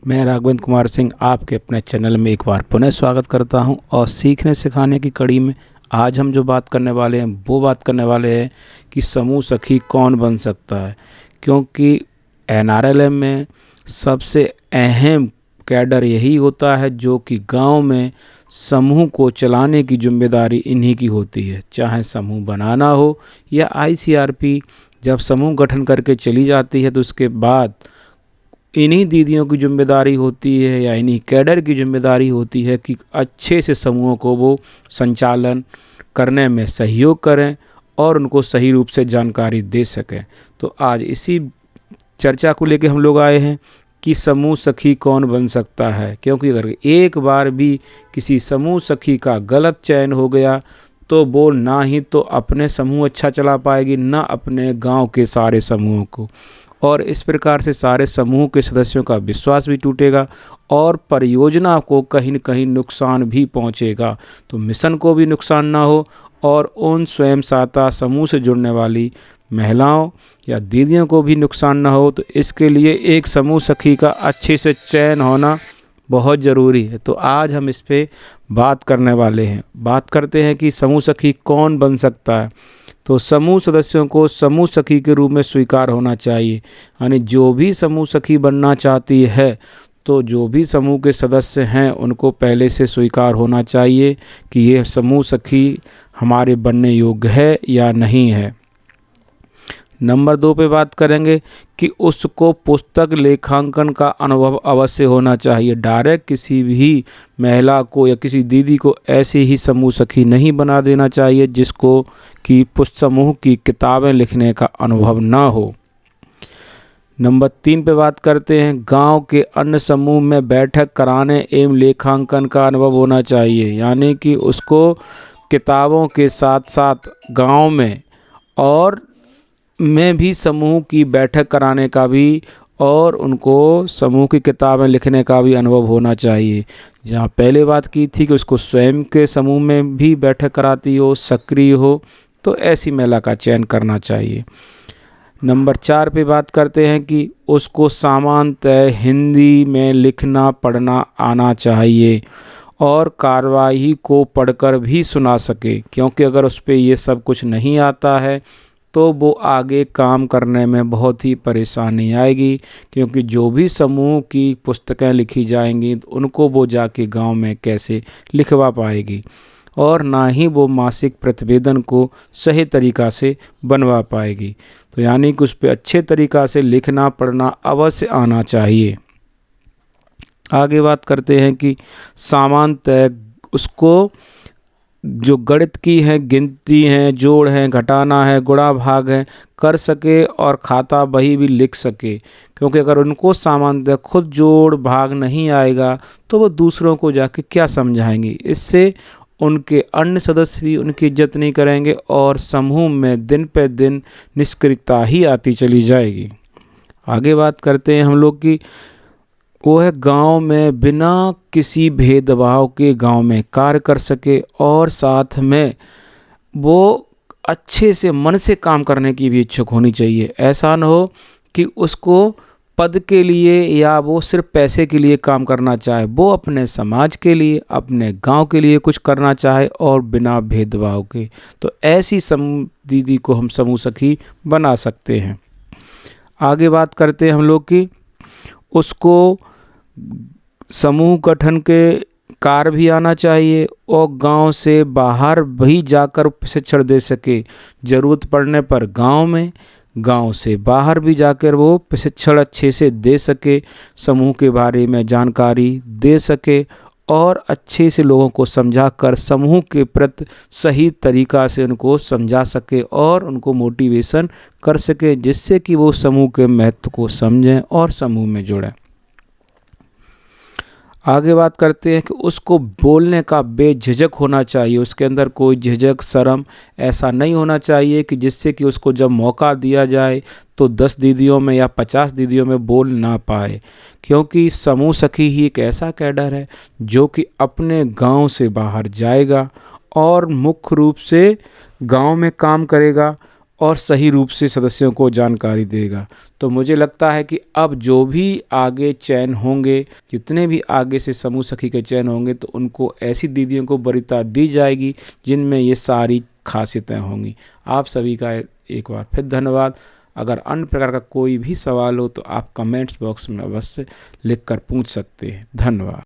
मैं राघवेंद्र कुमार सिंह आपके अपने चैनल में एक बार पुनः स्वागत करता हूं और सीखने सिखाने की कड़ी में आज हम जो बात करने वाले हैं वो बात करने वाले हैं कि समूह सखी कौन बन सकता है। क्योंकि एनआरएलएम में सबसे अहम कैडर यही होता है जो कि गांव में समूह को चलाने की जिम्मेदारी इन्हीं की होती है। चाहे समूह बनाना हो या आईसीआरपी जब समूह गठन करके चली जाती है तो उसके बाद इन्हीं दीदियों की जिम्मेदारी होती है या इन्हीं कैडर की जिम्मेदारी होती है कि अच्छे से समूहों को वो संचालन करने में सहयोग करें और उनको सही रूप से जानकारी दे सकें। तो आज इसी चर्चा को लेकर हम लोग आए हैं कि समूह सखी कौन बन सकता है। क्योंकि अगर एक बार भी किसी समूह सखी का गलत चयन हो गया तो वो ना ही तो अपने समूह अच्छा चला पाएगी ना अपने गांव के सारे समूहों को, और इस प्रकार से सारे समूह के सदस्यों का विश्वास भी टूटेगा और परियोजना को कहीं न कहीं नुकसान भी पहुंचेगा। तो मिशन को भी नुकसान ना हो और उन स्वयं सहायता समूह से जुड़ने वाली महिलाओं या दीदियों को भी नुकसान ना हो, तो इसके लिए एक समूह सखी का अच्छे से चयन होना बहुत ज़रूरी है। तो आज हम इस पे बात करने वाले हैं। बात करते हैं कि समूह सखी कौन बन सकता है। तो समूह सदस्यों को समूह सखी के रूप में स्वीकार होना चाहिए। यानी जो भी समूह सखी बनना चाहती है तो जो भी समूह के सदस्य हैं उनको पहले से स्वीकार होना चाहिए कि ये समूह सखी हमारे बनने योग्य है या नहीं है। नंबर 2 पे बात करेंगे कि उसको पुस्तक लेखांकन का अनुभव अवश्य होना चाहिए। डायरेक्ट किसी भी महिला को या किसी दीदी को ऐसे ही समूह सखी नहीं बना देना चाहिए जिसको कि पुस्तक समूह की किताबें लिखने का अनुभव ना हो। नंबर 3 पे बात करते हैं, गांव के अन्य समूह में बैठक कराने एवं लेखांकन का अनुभव होना चाहिए। यानी कि उसको किताबों के साथ साथ गांव में और में भी समूह की बैठक कराने का भी और उनको समूह की किताबें लिखने का भी अनुभव होना चाहिए। जहाँ पहले बात की थी कि उसको स्वयं के समूह में भी बैठक कराती हो, सक्रिय हो, तो ऐसी महिला का चयन करना चाहिए। नंबर 4 पे बात करते हैं कि उसको सामान्यतः हिंदी में लिखना पढ़ना आना चाहिए और कार्यवाही को पढ़कर भी सुना सके। क्योंकि अगर उस पर ये सब कुछ नहीं आता है तो वो आगे काम करने में बहुत ही परेशानी आएगी। क्योंकि जो भी समूह की पुस्तकें लिखी जाएंगी उनको वो जाके गांव में कैसे लिखवा पाएगी और ना ही वो मासिक प्रतिवेदन को सही तरीक़ा से बनवा पाएगी। तो यानी कि उस पर अच्छे तरीक़ा से लिखना पढ़ना अवश्य आना चाहिए। आगे बात करते हैं कि सामान्यतः उसको जो गणित की है, गिनती है, जोड़ है, घटाना है, गुणा भाग है कर सके और खाता बही भी लिख सके। क्योंकि अगर उनको सामान्यतः खुद जोड़ भाग नहीं आएगा तो वो दूसरों को जाके क्या समझाएंगे। इससे उनके अन्य सदस्य भी उनकी इज्जत नहीं करेंगे और समूह में दिन पे दिन निष्क्रियता ही आती चली जाएगी। आगे बात करते हैं हम लोग की वो है गांव में बिना किसी भेदभाव के गांव में कार्य कर सके और साथ में वो अच्छे से मन से काम करने की भी इच्छुक होनी चाहिए। ऐसा न हो कि उसको पद के लिए या वो सिर्फ पैसे के लिए काम करना चाहे, वो अपने समाज के लिए अपने गांव के लिए कुछ करना चाहे और बिना भेदभाव के। तो ऐसी दीदी को हम समूह सखी बना सकते हैं। आगे बात करते हैं हम लोग की उसको समूह गठन के कार्य भी आना चाहिए और गांव से बाहर भी जाकर प्रशिक्षण दे सके। ज़रूरत पड़ने पर गांव में, गांव से बाहर भी जाकर वो प्रशिक्षण अच्छे से दे सके, समूह के बारे में जानकारी दे सके और अच्छे से लोगों को समझाकर समूह के प्रति सही तरीक़ा से उनको समझा सके और उनको मोटिवेशन कर सके, जिससे कि वो समूह के महत्व को समझें और समूह में जुड़ें। आगे बात करते हैं कि उसको बोलने का बेझिझक होना चाहिए। उसके अंदर कोई झिझक शर्म ऐसा नहीं होना चाहिए कि जिससे कि उसको जब मौका दिया जाए तो 10 दीदियों में या 50 दीदियों में बोल ना पाए। क्योंकि समूह सखी ही एक ऐसा कैडर है जो कि अपने गांव से बाहर जाएगा और मुख्य रूप से गांव में काम करेगा और सही रूप से सदस्यों को जानकारी देगा। तो मुझे लगता है कि अब जो भी आगे चयन होंगे, जितने भी आगे से समूह सखी के चयन होंगे, तो उनको ऐसी दीदियों को वरीयता दी जाएगी जिनमें ये सारी खासियतें होंगी। आप सभी का एक बार फिर धन्यवाद। अगर अन्य प्रकार का कोई भी सवाल हो तो आप कमेंट्स बॉक्स में अवश्य लिख कर पूछ सकते हैं। धन्यवाद।